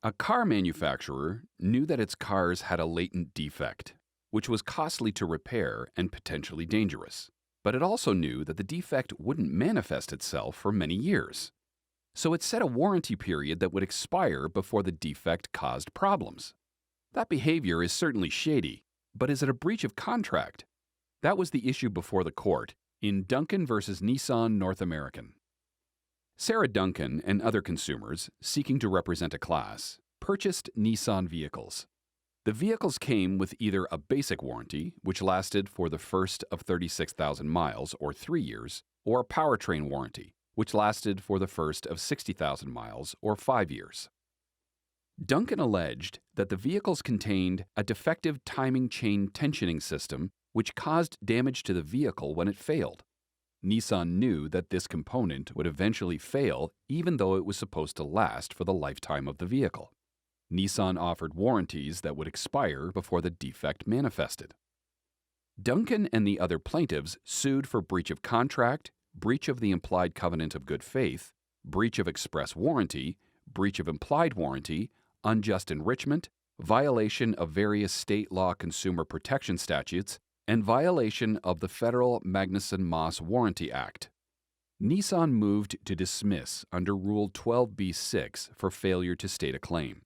A car manufacturer knew that its cars had a latent defect, which was costly to repair and potentially dangerous. But it also knew that the defect wouldn't manifest itself for many years. So it set a warranty period that would expire before the defect caused problems. That behavior is certainly shady, but is it a breach of contract? That was the issue before the court in Duncan versus Nissan North American. Sarah Duncan and other consumers, seeking to represent a class, purchased Nissan vehicles. The vehicles came with either a basic warranty, which lasted for the first of 36,000 miles or 3 years, or a powertrain warranty, which lasted for the first of 60,000 miles or 5 years. Duncan alleged that the vehicles contained a defective timing chain tensioning system which caused damage to the vehicle when it failed. Nissan knew that this component would eventually fail even though it was supposed to last for the lifetime of the vehicle. Nissan offered warranties that would expire before the defect manifested. Duncan and the other plaintiffs sued for breach of contract, breach of the implied covenant of good faith, breach of express warranty, breach of implied warranty, unjust enrichment, violation of various state law consumer protection statutes, and violation of the federal Magnuson-Moss Warranty Act. Nissan moved to dismiss under Rule 12b-6 for failure to state a claim.